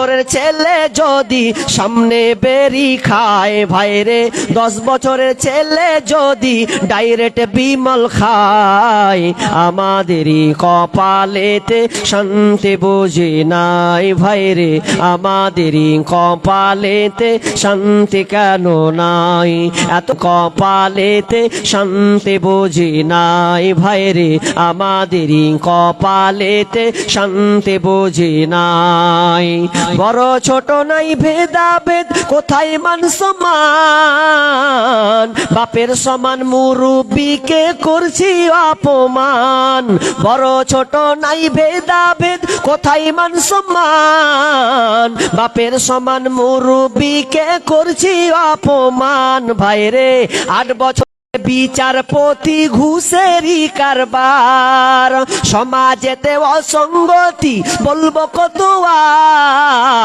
বছরের ছেলে যদি সামনে বেরি খায় ভাইরে, 10 বছরের ছেলে যদি ডাইরেক্ট বিমল খায়, আমাদেরই কপালেতে শান্তি বুঝি নাই ভাইরে, আমাদেরই কপালেতে শান্তি কেন নাই, এত কপালেতে শান্তি বুঝি নাই ভাইরে, আমাদেরই কপালেতে শান্তি বুঝি নাই। বড় ছোট নাই ভেদাভেদ, কোথায় মান সম্মান, বাপের সমান মুরব্বিকে করছি অপমান। বড় ছোট নাই ভেদাভেদ, কোথায় মান সম্মান, বাপের সমান মুরব্বিকে করছি অপমান ভাইরে। 8 বছর বিচারপতি ঘুষেরই কারবার, সমাজেতে অসঙ্গতি বলবো কত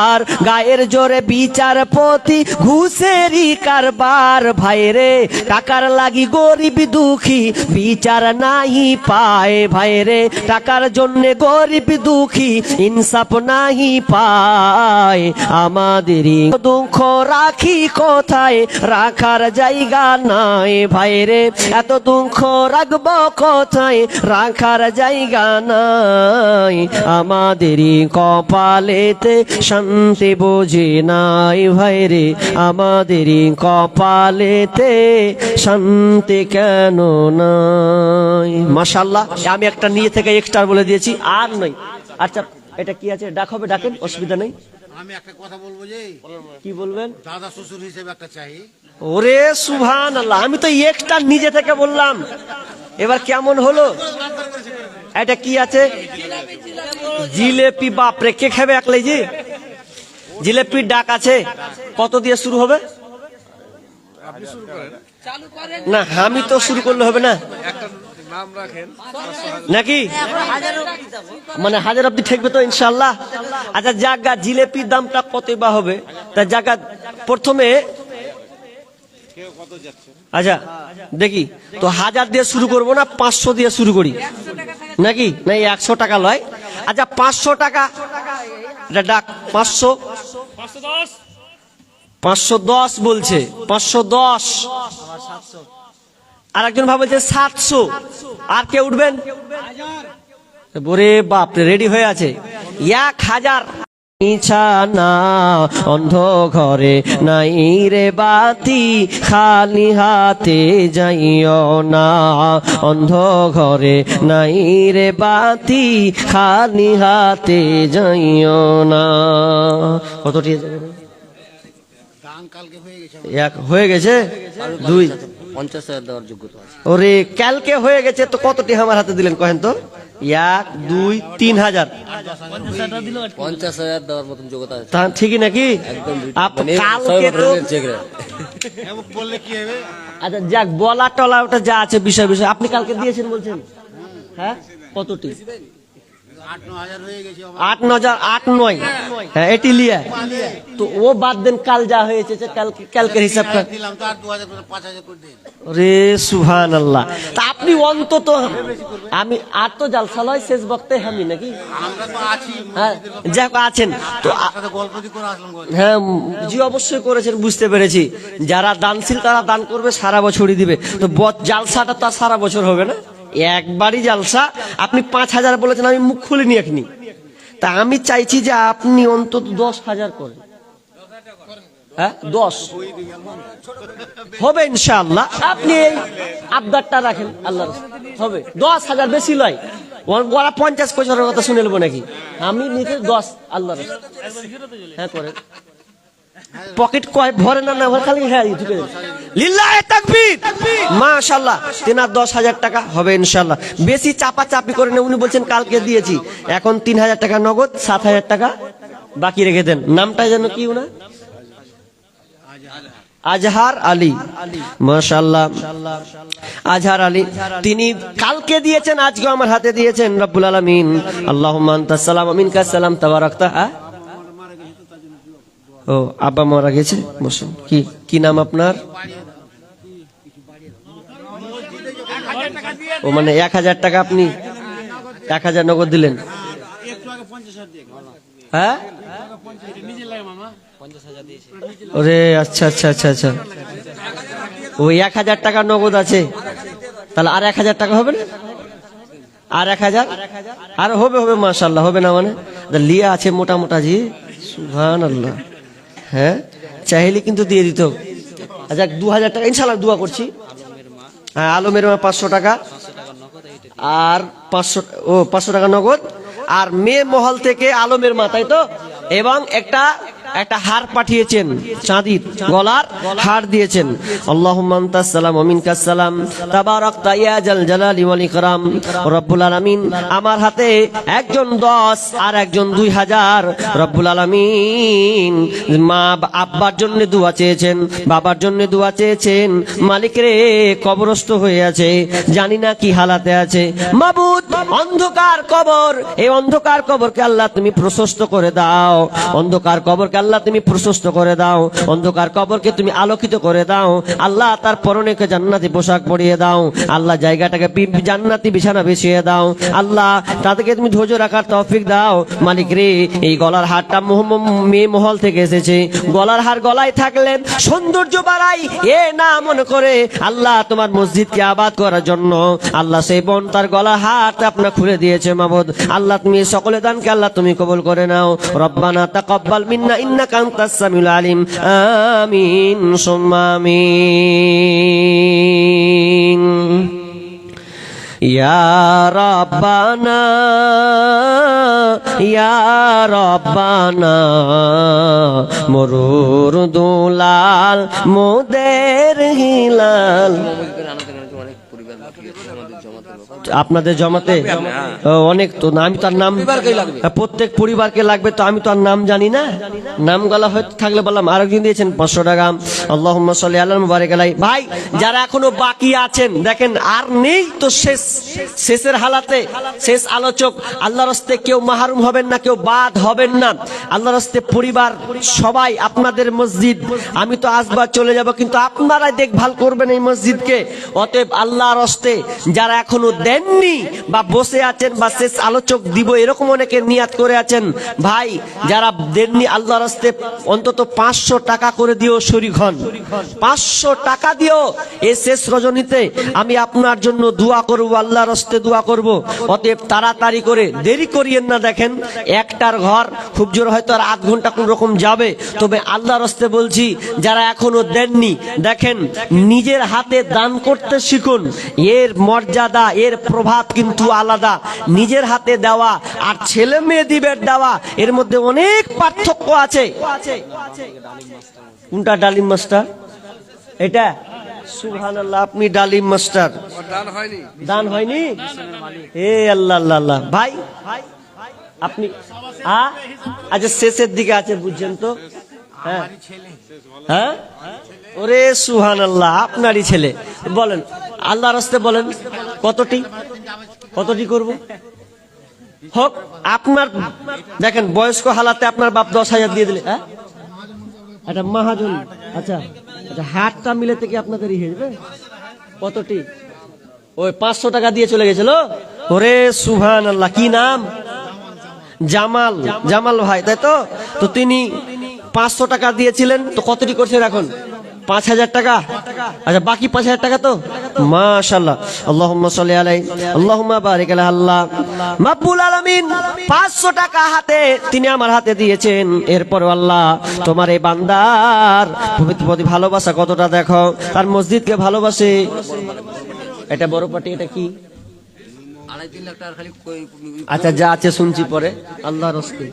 আর, গায়ের জোরে বিচারপতি ঘুষেরই কারবার ভাইরে, টাকার লাগি গরিব দুঃখী বিচার নাহি পায় ভাইরে, টাকার জন্য গরিব দুঃখী ইনসাফ নাহি পায়, আমাদেরই দুঃখ রাখি কোথায়, রাখার জায়গা নাই ভাই রে, এত দুঃখ রাখবো কোথায়, রাখার জায়গা নাই, আমাদেরই কপালেতে শান্তি বুঝি নাই ভাইরে, আমাদেরই কপালেতে শান্তি কেন নাই। মাশাআল্লাহ, আমি একটা নিয়ে থেকে এক্সট্রা বলে দিয়েছি, আর নয়। আচ্ছা, এটা কি আছে, ডাক হবে, ডাকেন, অসুবিধা নেই। আমি একটা কথা বলবো, যে কি বলবেন? দাদা শ্বশুর হিসেবে একটা চাই। ওরে সুবহানাল্লাহ, আমি তো একটা নিজে থেকে বললাম, এবার কেমন হলো? এটা কি আছে? জিলেপি। বাপরে, কে খাবে একলাই? জি, জিলেপির ডাক আছে। কত দিয়ে শুরু হবে? না, আমি তো শুরু করলে হবে না নাকি? মানে 1000 অব্দি ঠেকবে তো ইনশাআল্লাহ? আচ্ছা জাগা, জিলেপির দামটা কত বা হবে? তা জাগা প্রথমে, আচ্ছা দেখি তো, 1000 দিয়ে শুরু করবো না 500 দিয়ে শুরু করি নাকি? না 100 টাকা লয়। আচ্ছা 500 টাকা ডাক। 510 বলছে, 510। আর একজন ভাবে যে 700। আর কে উঠবেন? ওরে বাপরে, রেডি হয়ে আছে। 1000। বিছানা অন্ধ ঘরে নাই রে বাতি, খালি হাতে যাইও না, অন্ধ ঘরে নাই রে বাতি, খালি হাতে যাইও না। কতটি এক হয়ে গেছে? 2 50,000 দেওয়ার যোগ্যতা আছে। ওরে কালকে হয়ে গেছে তো, কতটি আমার হাতে দিলেন কহেন তো? 1 2 3000। 50,000 দেওয়ার মতন যোগ্যতা আছে। তা ঠিকই নাকি? কালকে তো বললে কি হবে? আচ্ছা যাক, বলা টলা ওটা যা আছে বিষয় বিষয়, আপনি কালকে দিয়েছেন বলছেন? হ্যাঁ, কতটি? 8-9 হয়ে গেছে। 8-9, 8-9। হ্যাঁ, এটি লিয়া তো ও বাদ দেন, কাল যা হয়েছে কালকের হিসাবটা দিলাম তো, আর 2000 5,000 করে দিন। রে সুবহানাল্লাহ। তা আপনি অন্তত, আমি আর তো জালসা লয় শেষ বক্তে আমি নাকি? আমরা তো আছি, হ্যাঁ যাক আছেন তো। সাথে গল্প দি করে আসলাম। হ্যাঁ জি, অবশ্যই করেছেন, বুঝতে পেরেছি। যারা দানশীল তারা দান করবে, সারা বছরই দিবে। তো জালসাটা তো সারা বছর হবে না, একবারই জালসা। আপনি 5000 বলেছেন, আমি মুখ খুলিনি এখনি। তা আমি চাইছি যে আপনি অন্তত 10,000 করেন। হ্যাঁ 10 হবে ইনশাআল্লাহ। আপনি এই আবদারটা রাখেন, আল্লাহ হবে। 10,000 বেশি লয়, ওরা 50 পয়সার কথা শুনে নেবো নাকি? আমি নিতে 10, আল্লাহ। হ্যাঁ করেন। পকেট কয় ভরে না, না ভরে খালি হ্যাঁ ঢুকে যাবে। লিল্লাহে তাকবীর, মাশাআল্লাহ। 10,000 টাকা হবে ইনশাআল্লাহ। বেশি চাপা চাপি করে না, উনি বলছেন কালকে দিয়েছি। এখন 3000 টাকা নগদ, 7,000 টাকা বাকি রেখে দেন। নামটা যেন কি উনা? আজহার আলী। মাশাআল্লাহ, আজহার আলী। তিনি কালকে দিয়েছেন, আজকে আমার হাতে দিয়েছেন। রব্বুল আলামিন, আল্লাহুম্মা আনতাস সালাম ওয়া মিনকাস সালাম, তাবারাকতা। ও আব্বা মারা গেছে, বসুন। কি নাম আপনার? ও মানে 1000 টাকা আপনি 1000 নগদ দিলেন। হ্যাঁ ওরে আচ্ছা আচ্ছা আচ্ছা আচ্ছা, ওই 1000 টাকা নগদ আছে, তাহলে আর 1000 টাকা হবে না? আর 1000 আর হবে হবে, মাশাআল্লাহ, হবে না মানে? লিয়া আছে মোটা মোটা জি, সুবহানাল্লাহ। হ্যাঁ চাইলে কিন্তু দিয়ে দিত। আচ্ছা 2000 টাকা ইনশাআল্লাহ দোয়া করছি। হ্যাঁ আলমের মা 500 টাকা আর 500 টাকা নগদ, আর মেয়ে মহল থেকে আলমের মা, তাই তো? এবং একটা হার পাঠিয়েছেন, চাঁদির গলার হার দিয়েছেন। আল্লাহুম্মা আনতাস সালাম ওয়া মিনকাস সালাম তাবারাকতা ইয়া জাল জালালি ওয়াল ইকরাম। রব্বুল আলামিন আমার হাতে একজন 10 আর একজন 2000। রব্বুল আলামিন মা আব্বার জন্য দোয়া চেয়েছেন, বাবার জন্য দোয়া চেয়েছেন। মালিক রে কবরস্থ হয়ে আছে, জানি না কি হালাতে আছে। মাবুদ অন্ধকার কবর, এই অন্ধকার কবরকে আল্লাহ তুমি প্রশস্ত করে দাও, অন্ধকার কবরকে আল্লাহ তুমি প্রশস্ত করে দাও, অন্ধকার কবরকে তুমি আলোকিত করে দাও। আল্লাহ তার পরনে জান্নাতি পোশাক পরিয়ে দাও, আল্লাহ জায়গাটাকে জান্নাতি বিছানা বিছিয়ে দাও। আল্লাহ তাদেরকে তুমি ধৈর্য রাখার তৌফিক দাও। মালিক রে এই গলার হারটা মেয়ে মহল থেকে এসেছে, গলার হার গলায় থাকলে সৌন্দর্য বাড়াই, এ না মনে করে আল্লাহ তোমার মসজিদকে আবাদ করার জন্য আল্লাহ সেই বোন তার গলার হার আপনার খুলে দিয়েছে। মাবুদ আল্লাহ তুমি সকলে দানকে আল্লাহ তুমি কবুল করে নাও। রব্বানা তাকাব্বাল মিন্না ইন্নাকা আনতাস সামিউল আলিম। আমিন সুম্মা আমিন। ইয়া রাব্বানা ইয়া রাব্বানা মরুর দুলাল মোদের হিলাল। আপনাদের জমাতে অনেক তো, আমি তার নাম প্রত্যেক পরিবারকে লাগবে, তো আমি তো আর নাম জানি না, নাম গলা হয়তো থাকলে বললাম। আরেকজন দিয়েছেন 500 টাকা। আল্লাহুম্মা সাল্লি আলা মুবারিক আলাইহি। ভাই যারা এখনো বাকি আছেন দেখেন, আর নেই তো শেষের হালাতে, শেষ আলোচক। আল্লাহর রাস্তে কেউ মাহরুম হবেন না, কেউ বাদ হবেন না। আল্লাহর রাস্তে পরিবার সবাই, আপনাদের মসজিদ, আমি তো আসবার চলে যাব, কিন্তু আপনারাই দেখভাল করবেন এই মসজিদকে। অতএব আল্লাহর রাস্তে যারা এখনো দেননি বা বসে আছেন বা শেষ আলোচক দিব এরকম অনেকে নিয়াত করে আছেন, ভাই যারা দেননি আল্লাহর রাস্তে অন্তত 500 টাকা করে দিও, শরীক হন। 500 টাকা দিও। এই শেষ রজনীতে আমি আপনার জন্য দোয়া করব, আল্লাহর রাস্তে দোয়া করব। অতএব তাড়াতাড়ি করে, দেরি করিয়েন না। দেখেন একটার ঘর খুব জোর হয়তো আর 8 ঘন্টা কোন রকম যাবে, তবে আল্লাহর রাস্তে বলছি যারা এখনো দেননি, দেখেন নিজের হাতে দান করতে শিখুন। এর মর্যাদা, এর প্রভাব কিন্তু আলাদা। নিজের হাতে দেওয়া আর ছেলে মেয়ে দিবের দেওয়া, এর মধ্যে অনেক পার্থক্য আছে। কোনটা ডালিম মাস্টার? এটা সুবহানাল্লাহ, আপনি ডালিম মাস্টার। দান হয়নি? এ আল্লাহ আল্লাহ আল্লাহ। ভাই আপনি আচ্ছা শেষের দিকে আছে, বুঝছেন তো? হ্যাঁ হ্যাঁ, ওরে সুবহানাল্লাহ, আপনারই ছেলে। বলেন আল্লাহর রাস্তে বলেন কতটি করব? হোক আপনার, দেখেন বয়স্ক হালাতে আপনার বাপ 10,000 দিয়ে দিলে, হ্যাঁ এটা মহাজন। আচ্ছা আচ্ছা, হাতটা মিলে থেকে আপনাদের হয়ে যাবে। কতটি? ওই 500 টাকা দিয়ে চলে গেছিল। ওরে সুবহানাল্লাহ, কি নাম? জামাল। জামাল ভাই, তাই তো? তো তিনি 500 টাকা দিয়েছিলেন, তো কতটি করছেন এখন? 5,000 টাকা। আচ্ছা বাকি 5,000 টাকা তো মাশাআল্লাহ। আল্লাহুম্মা সাল্লি আলাইহি আল্লাহুম্মা বারিক আলাইহি। আল্লাহ মাব্বুল আলামিন 500 টাকা হাতে তিনি আমার হাতে দিয়েছেন। এরপর আল্লাহ তোমার এই বান্দার প্রতি ভালোবাসা কতটা দেখো, তার মসজিদকে ভালোবাসে। এটা বড় পাটি, এটা কি? 2.5-3 লাখ টাকা খালি। আচ্ছা যা আছে শুনছি পরে। আল্লাহর রাস্তে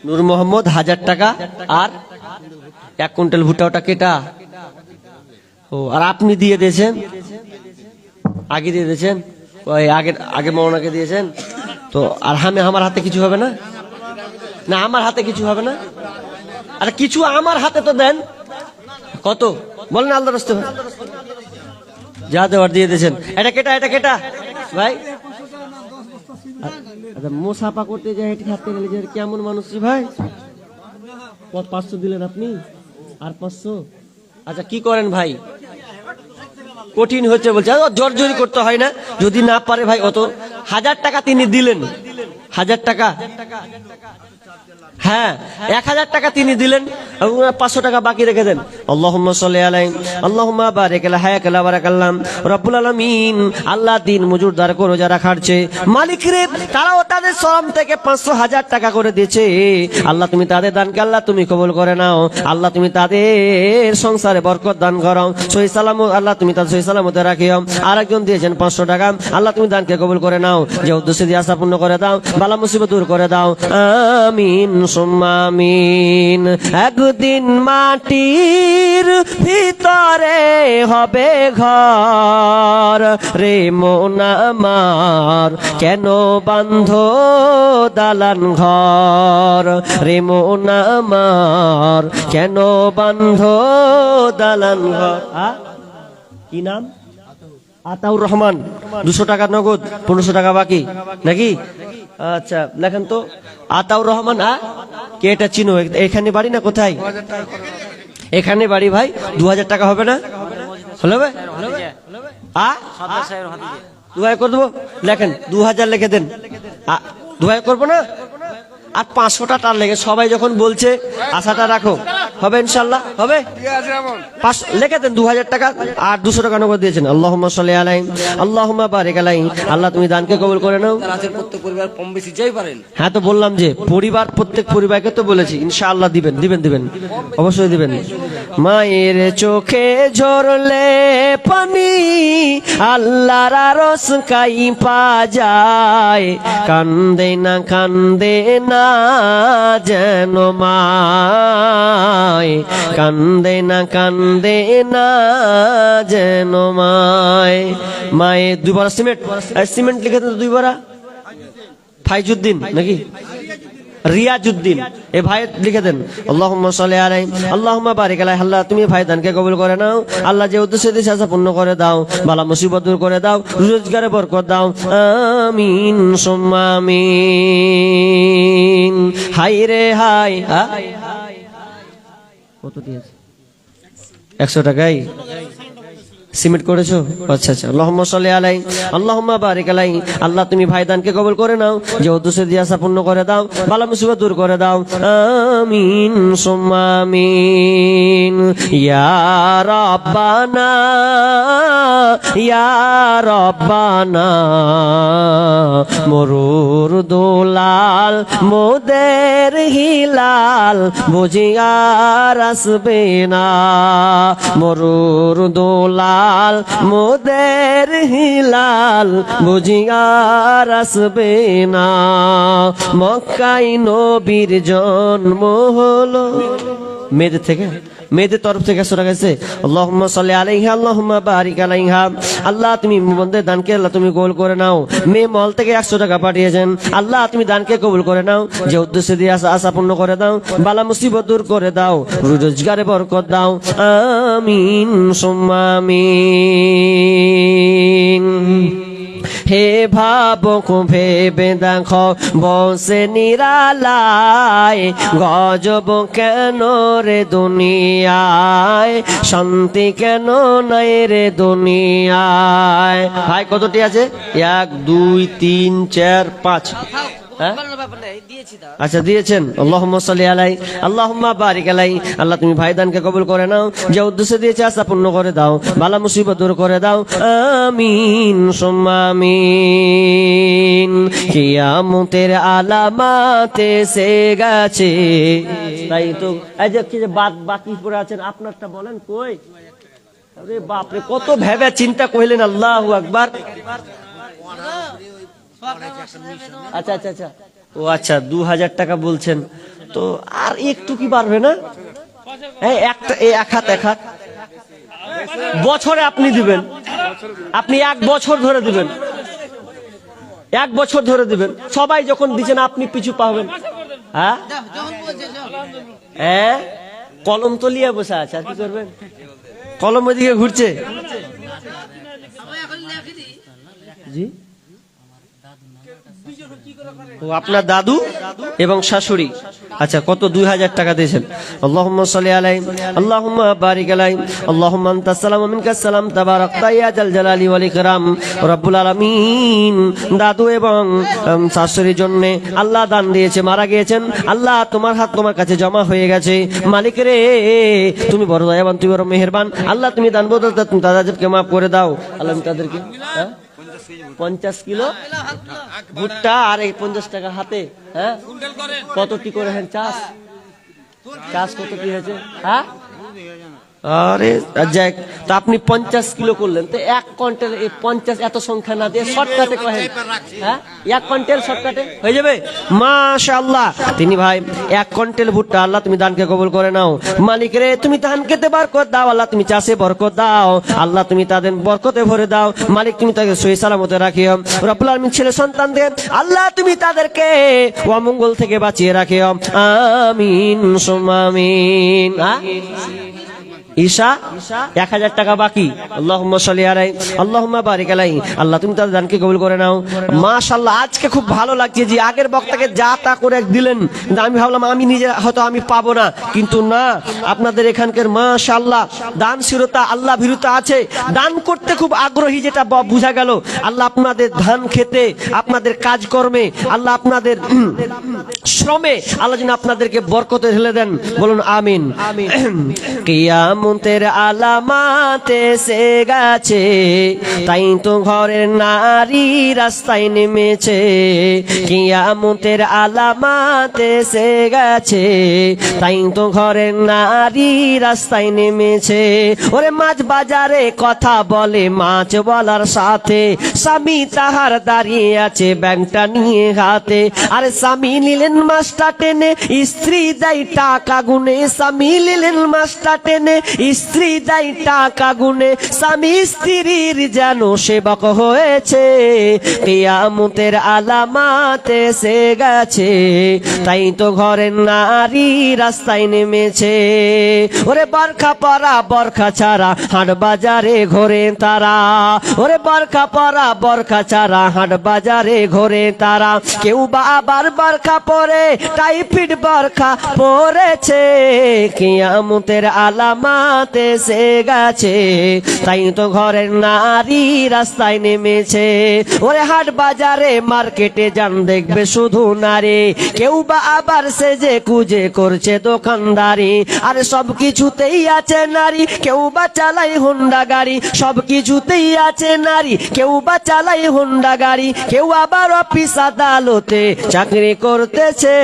নূর মোহাম্মদ 1000 টাকা আর 1 কুইন্টাল ভুট্টা। ওটা কেটা? ও, আর আপনি দিয়ে দিয়েছেন, আগে দিয়ে দিয়েছেন, ওই আগে মৌলানাকে দিয়েছেন তো। আর আমার হাতে কিছু হবে না? না আমার হাতে কিছু হবে না? আর কিছু আমার হাতে তো দেন। কত বলেন আল্লাহর রাস্তে? যা দেওয়ার দিয়ে দিয়েছেন। এটা কেটা? এটা কেটা ভাই? আচ্ছা মোসাফা করতে যাই হেঁটে হাঁটতে গেলে যে কেমন মানুষ ভাই? 500 দিলেন আপনি আর 500। আচ্ছা কি করেন ভাই? কঠিন হচ্ছে বলছে, জোর জোরি করতে হয় না, যদি না পারে ভাই অত 1000 টাকা তিনি দিলেন, 1000 টাকা, হ্যাঁ 1000 টাকা তিনি দিলেন, 500 টাকা বাকি রেখে দেন। আল্লাহুম্মা সাল্লি আলাইহি আল্লাহুম্মা বারিক আলা হায়াকালা বারাকাল্লাম রব্বুল আলামিন। আল্লাহ দিন মজুরদার করো যারা খাটছে, মালিক রে তারাও তাদের শ্রম থেকে 500-1000 টাকা করে দিয়েছে। আল্লাহ তুমি তাদের দানকে আল্লাহ তুমি কবুল করে নাও। আল্লাহ তুমি তাদের সংসারে বরকত দান করো, সহি সালামত আল্লাহ তুমি তাদের সহি সালামতে রাখিও। আরেকজন দিয়েছেন 500 টাকা, আল্লাহ তুমি দানকে কবুল করে নাও, যে উদ্দেশ্যে দিয়ে আশা পূর্ণ করে দাও, বালা মুসিবত দূর করে দাও, আমিন সুম্মা আমিন। একদিন মাটির ভিতরে হবে ঘর, রে মন আমার কেন বান্ধ দালান ঘর, রে মন আমার কেন বান্ধ দালান ঘর। কি নাম? আতাউর রহমান। 200 টাকা নগদ, 1500 টাকা বাকি নাকি? আচ্ছা লেখেন তো, আতাউর রহমান। কে এটা চিনো? এখানে বাড়ি না কোথায়? এখানে বাড়ি ভাই। 2000 টাকা হবে না? হলো ভাই? দুহাই করে দেবো, লেখেন 2000 লিখে দেন। দুহাই করবো না, আর 500টা টার লেগে সবাই যখন বলছে আশাটা রাখো, হবে ইনশাল্লাহ হবে। লিখে দেন 2000 টাকা, আর 200 টাকা নগদ দিয়েছেন। আল্লাহুম্মা সাল্লি আলাইহি আল্লাহুম্মা বারিক আলাইহি। আল্লাহ তুমি দানকে কবুল করে নাও। প্রত্যেক পরিবার কম বেশি যাই পারেন। হ্যাঁ তো বললাম যে পরিবার, প্রত্যেক পরিবারকে তো বলেছি ইনশাআল্লাহ দিবেন, দিবেন দিবেন অবশ্যই দিবেন। মায়ের চোখে ঝরলে পানি আল্লাহর আরশ কাইপা যায়, কান্দে না যেন মায়, কান্দে না যেন মায়। মায়ে 2 বার সিমেন্ট লিখে দেন, 2 বার। ফাইজুদ্দিন নাকি রিয়াজউদ্দিন, এ ভাই লিখে দেন। আল্লাহুম্মা সাল্লি আলাইহি আল্লাহুম্মা বারিক আলাইহি। আল্লাহ তুমি ভাই দানকে কবুল করে নাও। আল্লাহ যে উদ্দেশ্যে দিয়েছে আশা পূর্ণ করে দাও, বালা মুসিবত দূর করে দাও, রোজগারে বরকত দাও, আমিন সুম্মা আমিন। হাই রে হাই। কত দিয়েছে? 100 টাকাই সিমেন্ট করেছো? আচ্ছা আচ্ছা। আল্লাহুম্মা সাল্লি আলাইহি আল্লাহুম্মা বারিক আলাইহি। আল্লাহ তুমি ভাইদানকে কবুল করে নাও, যে উদ্দেশ্যে দিয়ে আশা পূর্ণ করে দাও, বালা মুসিবত দূর করে দাও, আমিন সুম্মা আমিন। ইয়া রাব্বানা ইয়া রাব্বানা, মরুর দুলাল মোদের হিলাল বুঝিয়ার আসবে না, মরুর দুলাল মোদের হিলাল বুঝিয়ার আসবে না। মক্কায় নবীর জন্ম হলো, মেয়েদের থেকে, মেয়েদের তরফ থেকে 100 টাকা এসেছে। আল্লাহুম্মা সাল্লি আলাইহি আল্লাহুম্মা বারিক আলাইহা। আল্লাহ তুমি বন্ধের দানকে আল্লাহ তুমি কবুল করে নাও। মেয়ে মল থেকে 100 টাকা পাঠিয়েছেন, আল্লাহ তুমি দানকে কবুল করে নাও, যে উদ্দেশ্যে দিয়ে আশা পূর্ণ করে দাও, বালা মুসিবত দূর করে দাও, রোজগারে বরকত দাও, আমিন সুম্মা আমিন। হে ভাবক ভেবে দেখো বসে নিরালায়, গজব কেন রে দুনিয়ায়, শান্তি কেন নাই রে দুনিয়ায়। ভাই কতটি আছে? 1 2 3 4 5। আচ্ছা দিয়েছেন। আল্লাহুম্মা সাল্লি আলাইহি আল্লাহুম্মা বারিক আলাইহি। আল্লাহ তুমি ভাইদানকে কবুল করে নাও, যে উদ্দেশ্যে দিয়েছে আশা পূর্ণ করে দাও, বালা মুসিবত দূর করে দাও, আমিন সুম্মা আমিন। কিয়ামতের আলামাত এসে গেছে, তাই তো এই যে কি যে বাকি পড়ে আছেন আপনারটা বলেন কই? আরে বাপ রে, কত ভেবে চিন্তা কইলেন, আল্লাহু আকবার। আচ্ছা আচ্ছা আচ্ছা, ও আচ্ছা 2000 টাকা বলছেন তো, আর একটু কি বাড়বে না? এক হাত বছরে আপনি দিবেন, আপনি 1 বছর ধরে দিবেন, 1 বছর ধরে দিবেন। সবাই যখন দিচ্ছেন আপনি পিছু পাবেন। হ্যাঁ হ্যাঁ, কলম তো লিয়ে বসে আছে, আর কি করবেন? কলম ওইদিকে ঘুরছে। জি, ও আপনার দাদু এবং শাশুড়ি আচ্ছা, কত? 2000 টাকা দিয়েছেন। আল্লাহুম্মা সাল্লি আলাইহি আল্লাহুম্মা বারিক আলাইহি আল্লাহুম্মা আনতাস সালাম ওয়া মিনকাস সালাম তাবারাকতা ইয়া জাল জালালি ওয়াল ইকরাম রব্বুল আলামিন। দাদু এবং শাশুড়ির জন্য আল্লাহ দান দিয়েছে, মারা গিয়েছেন। আল্লাহ তোমার হাত তোমার কাছে জমা হয়ে গেছে। মালিক রে, তুমি বড় দয়াবান, তুমি বড় মেহেরবান। আল্লাহ তুমি দান বদলতে তুমি তাদেরকে মাফ করে দাও। আল্লাহ তুমি তাদেরকে 50 কিলো ভুট্টা আর এই 50 টাকা হাতে, হ্যাঁ কতটি করে হ্যাঁ চাষ কতটি হয়েছে? হ্যাঁ আরে যাক, তা আপনি 50 কিলো করলেন, তো 1 কুইন্টাল 50 এত সংখ্যা না দিয়ে শর্টকাটে কহেন, হ্যাঁ 1 কুইন্টাল শর্টকাটে হয়ে যাবে। মাশাআল্লাহ। তিনি ভাই 1 কুইন্টাল ভুট্টা, আল্লাহ তুমি দানকে কবুল করে নাও। মালিক রে, তুমি ধান খেতে বরকত দাও, আল্লাহ তুমি চাষে বরকত দাও, আল্লাহ তুমি তাদের বরকতে ভরে দাও। মালিক তুমি তাকে সহি সালামতে রাখিও। রব্বুল আলামিন ছেলে সন্তানদের আল্লাহ তুমি তাদেরকে অমঙ্গল থেকে বাঁচিয়ে রাখিও। আমিন সুম্মা আমিন। ঈশা 1000 টাকা বাকি। আল্লাহুম্মা সাল্লি আলাইহি আল্লাহুম্মা বারিক আলাইহি। আল্লাহ তুমি তাদের দানকে কবুল করে নাও। মাশাআল্লাহ, আজকে খুব ভালো লাগছে যে আগের বক্তাকে যা তা করে দিলেন, কিন্তু আমি ভাবলাম আমি নিজে হয়তো আমি পাবো না, কিন্তু না, আপনাদের এখানকার মাশাআল্লাহ দানশীলতা, আল্লাহ ভীরুতা আছে, দান করতে খুব আগ্রহী, যেটা বোঝা গেল। আল্লাহ আপনাদের ধান খেতে, আপনাদের কাজকর্মে, আল্লাহ আপনাদের শ্রমে আল্লাহ যেন আপনাদেরকে বরকতে ঢেলে দেন। বলুন আমিন। কিয়ামতের আলামাত এসে গেছে, তাই তো ঘরের নারী রাস্তায় নেমেছে। কিয়ামতের আলামাত এসে গেছে, তাই তো ঘরের নারী রাস্তায় নেমেছে। ওরে মাছ বাজারে কথা বলে, মাছ বলার সাথে স্বামী তাহার দাঁড়িয়ে আছে ব্যাংকটা নিয়ে হাতে। আরে স্বামী নিলেন মাছটা টেনে, স্ত্রী দেয় টাকা গুনে। স্বামী নিলেন মাছটা টেনে, স্ত্রী দেয় টাকা গুনে। স্বামী স্ত্রীর যেন সেবক হয়েছে। কিয়ামতের আলামাত এসে গেছে, তাই তো ঘরের নারী রাস্তায় নেমেছে। ওরে বরখা পরা বরখা ছাড়া হাট বাজারে ঘোরে তারা। ওরে বরখা পরা বরখা ছাড়া হাট বাজারে ঘোরে তারা। কেউ বা আবার বরখা পরে টাইফিড বরখা পরেছে। কিয়ামতের আলামাত এসে গেছে, তাই তো ঘরের নারী রাস্তায় নেমেছে। ওরে হাট বাজারে মার্কেটে যান দেখবে শুধু নারী, কেউ বা আবার সেজে কুজে করছে দোকানদারি। আরে সব কিছুতেই আছে নারী, কেউ বা চালাই হোন্ডা গাড়ি। সব কিছুতেই আছে নারী, কেউ বা চালাই হোন্ডা গাড়ি। কেউ আবার অফিস আদালতে চাকরি করতেছে।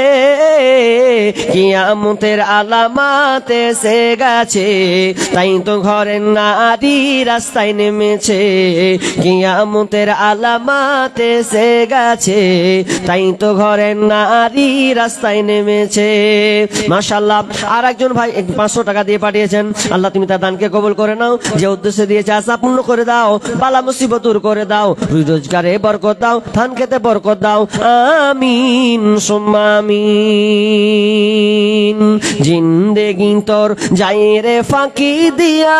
কিয়ামতের আলামাত এসে গেছে, তাই তো ঘরের নারী রাস্তায় নেমেছে। কিয়ামতের আলামাত এসে গেছে, তাই তো ঘরের নারী রাস্তায় নেমেছে। মাশাআল্লাহ। আর একজন ভাই 500 টাকা দিয়ে পাঠিয়েছেন, আল্লাহ তুমি তার দানকে কবুল করে নাও। যে উদ্দেশ্যে দিয়েছে আশা পূর্ণ করে দাও, বালা মুসিবত দূর করে দাও, রোজগারে বরকত দাও, ধান খেতে বরকত দাও। আমিন সুম্মা আমিন। জিন্দেগি তোর যাই রে ফাঁকি দিয়া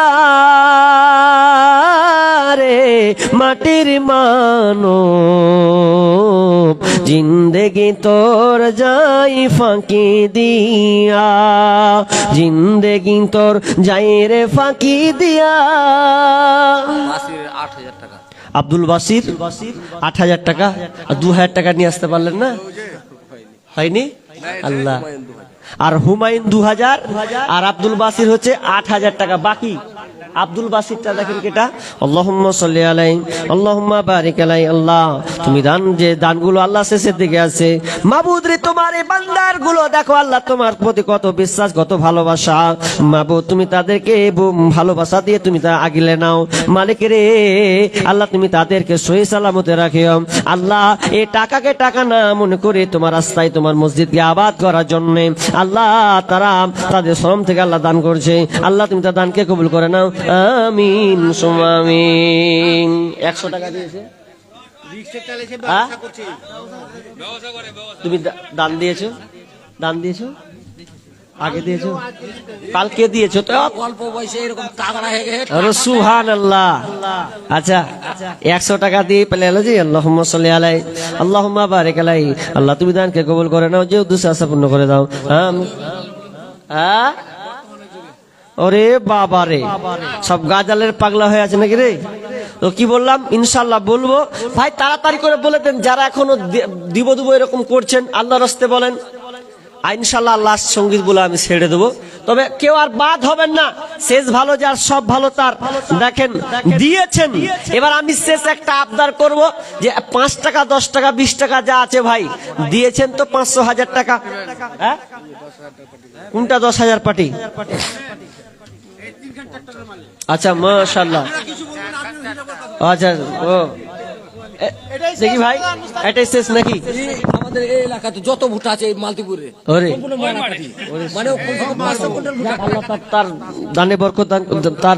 রে মাটির মানব। জিন্দেগি তোর যাই ফাঁকি দিয়া, জিন্দেগি তোর যাই রে ফাঁকি দিয়া। 8,000 টাকা। আব্দুল বাসির 8,000 টাকা, আর 2,000 টাকা নিয়ে আসতে পারলেন না? হয়নি? আল্লাহ। আর হুমায়ুন 2,000, আর আব্দুল বাসির হচ্ছে 8,000 টাকা বাকি। আব্দুল বাসিরটা দেখেন কেটা। আল্লাহুম্মা সাল্লি আলাইহি আল্লাহুম্মা বারিক আলাইহি। আল্লাহ তুমি দান, যে দানগুলো আল্লাহ শেষের দিকে আছে, মাবুদ রে তোমার এই বান্দার গুলো দেখো, আল্লাহ তোমার প্রতি কত বিশ্বাস, কত ভালোবাসা। মাবুদ তুমি তাদেরকে ভালোবাসা দিয়ে তুমি তা আগিলে নাও। মালিক রে আল্লাহ তুমি তাদেরকে সহি সালামতে রাখিও। আল্লাহ এই টাকাকে টাকা না মনে করে তোমার রাস্তায়, তোমার মসজিদকে আবাদ করার জন্য আল্লাহ তারা তাদের শ্রম থেকে আল্লাহ দান করছে। আল্লাহ তুমি তার দানকে কবুল করে নাও। আমিন সুম্মা আমিন। 100 টাকা দিয়েছে, তুমি দান দিয়েছো, দান দিয়েছো। আগে দিয়েছো, কালকে দিয়েছো তো। অল্প বয়সে এরকম তাগড়া হয়ে গেছে। আরে সুবহানাল্লাহ। আচ্ছা 100 টাকা দিয়ে পেলে এলো জি। আল্লাহুম্মা সাল্লি আলাই, আল্লাহুম্মা বারিক আলাই। আল্লাহ তুমি দানকে কবুল করে নাও, যে উদ্দেশ্য আশা পূর্ণ করে দাও। ওরে বাবা রে, সব গাজালের পাগলা হয়ে আছে নাকি রে? তো কি বললাম, ইনশাল্লাহ বলবো। ভাই তাড়াতাড়ি করে বলে দেন যারা এখনো দিব এরকম করছেন, আল্লাহর রাস্তে বলেন। ইনশাল্লাহ লাস্ট সঙ্গীত বলে আমি ছেড়ে দেবো। তবে কেউ আর বাদ হবেন না, শেষ ভালো যার সব ভালো তার। দেখেন দিয়েছেন, এবার আমি শেষ একটা আবদার করব যে 5 টাকা 10 টাকা 20 টাকা যা আছে ভাই দিয়েছেন তো 500 1000 টাকা। হ্যাঁ কোনটা 10,000 পার্টি? আচ্ছা মাশাআল্লাহ। আচ্ছা ও দেখি ভাই এটাই শেষ নাকি? আমাদের এই এলাকাতে যত ভুট্টা আছে এই মালতিপুরে ওরে সম্পূর্ণ ময়নাকাঠি। মানে ও কমসে কম 500 কুইন্টাল ভুট্টা। আল্লাহ তার দানে বরকত দান, তার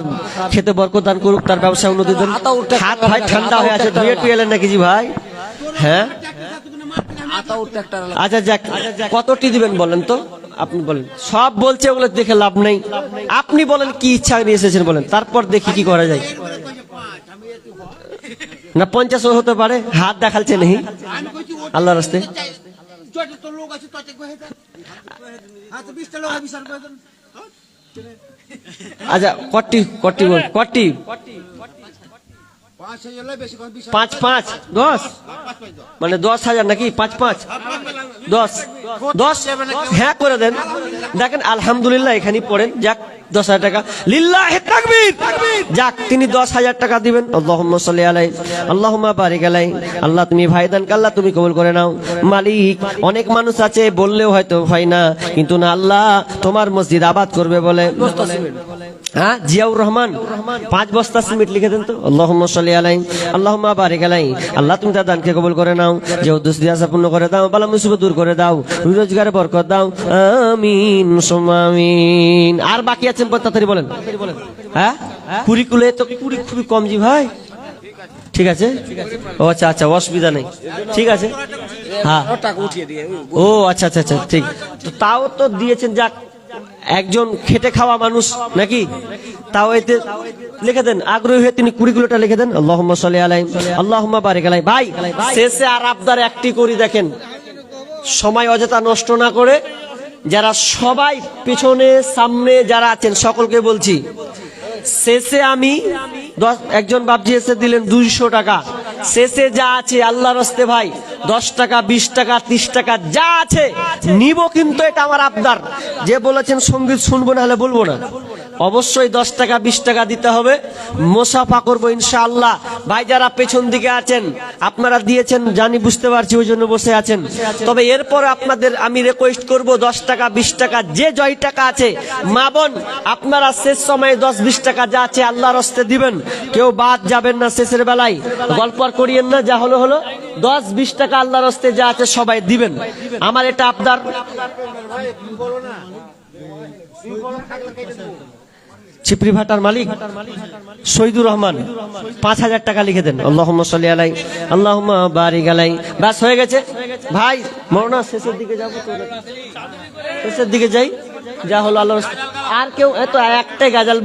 খেতে বরকত দান করুক, তার ব্যবসা উন্নতি দেন। হাত ভাই ঠান্ডা হয়ে আছে, ধুয়ে টুয়ে এলেন নাকি জি ভাই? হ্যাঁ আতাউর ট্রাক্টর আচ্ছা যাক, কতটি দিবেন বলেন তো? আপনি বলেন। সব বলছে ওগুলো দেখে লাভ নেই, আপনি বলেন কি ইচ্ছা নিয়ে এসেছেন বলেন, তারপর দেখি কি করা যায়। না 50 হতে পারে, হাত দেখালছে নেই আল্লাহ রাস্তে। আচ্ছা কটি কটি বল, কটি 5 5 10 মানে 10,000 নাকি? 5 5 10 10 হ্যাঁ করে দেন। দেখেন আলহামদুলিল্লাহ এখানেই পড়েন। যাক 10,000 টাকা, লিল্লাহি তাকবীর। যাক তিনি 10,000 টাকা দিবেন। আল্লাহুম্মা সাল্লি আলাই, আল্লাহুম্মা বারিক আলাই। আল্লাহ তুমি ভাইদান আল্লাহ তুমি কবুল করে নাও। মালিক অনেক মানুষ আছে বললেও হয়তো হয় না, কিন্তু না আল্লাহ তোমার মসজিদ আবাদ করবে বলে। হ্যাঁ জিয়াউর রহমান 5 বস্তা সিমেন্ট লিখে দেন তো। আল্লাহুম্মা সাল্লি আলাই, আল্লাহুম্মা বারিক আলাই। আল্লাহ তুমি তার দানকে কবুল করে নাও, যে উদ্দেশ্য দিয়ে আশা পূর্ণ করে দাও, বালা মুসিবত দূর করে দাও, রোজগারে বরকত দাও। আমিন সুম্মা আমিন। আর বাকি আছেন তাড়াতাড়ি বলেন। হ্যাঁ কুরিকুলে তো খুবই কম জি ভাই। ঠিক আছে ও আচ্ছা আচ্ছা অসুবিধা নেই, ঠিক আছে। হ্যাঁ টাকা উঠিয়ে দিয়ে ও আচ্ছা আচ্ছা আচ্ছা ঠিক। তো তাও তো দিয়েছেন, যাক একজন খেটে খাওয়া মানুষ নাকি, তাও এতে লিখে দেন। আগ্রহী হয়ে তিনি কুড়িগুলোটা লিখে দেন। আল্লাহুম্মা সাল্লি আলাই, আল্লাহুম্মা বারিক আলাই। ভাই শেষে আর আবদার একটি করি, দেখেন সময় অযথা নষ্ট না করে, যারা সবাই পেছনে সামনে যারা আছেন সকলকে বলছি, শেষে আমি একজন বাবজি এসে দিলেন 200 টাকা, শেষে যা আছে আল্লাহর রাস্তে ভাই 10 টাকা 20 টাকা 30 টাকা যা আছে নিব, কিন্তু এটা আমার আবদার। যে বলেছেন সঙ্গীত শুনবো না হলে বলবো না, অবশ্যই 10 টাকা 20 টাকা দিতে হবে, মোসাফা করবো ইনশাআল্লাহ। ভাই যারা পেছন দিকে আছেন আপনারা দিয়েছেন জানি, বুঝতে পারছি, ওই জন্য বসে আছেন। তবে এরপর আপনাদের আমি রিকোয়েস্ট করব 10 টাকা 20 টাকা যে জয় টাকা আছে, মা বোন আপনারা শেষ সময়ে 10-20 টাকা যা আছে আল্লাহর রাস্তে দিবেন, কেউ বাদ যাবেন না। শেষের বেলায় গল্প আর করিয়েন না, যা হলো হলো। 10-20 টাকা আল্লাহর রাস্তে যা আছে সবাই দিবেন, আমার এটা আবদার। চিপরি ভাটার মালিক শহীদুর রহমান 5,000 টাকা লিখে দেন। আল্লাহুম্মা সাল্লি আলাই, আল্লাহুম্মা বারিক আলাই। ব্যাস হয়ে গেছে ভাই। মরনা শেষের দিকে যাবো তো, শেষের দিকে যাই, যা হলো আল্লাহ। আর কেউ এত একটাই গাজাল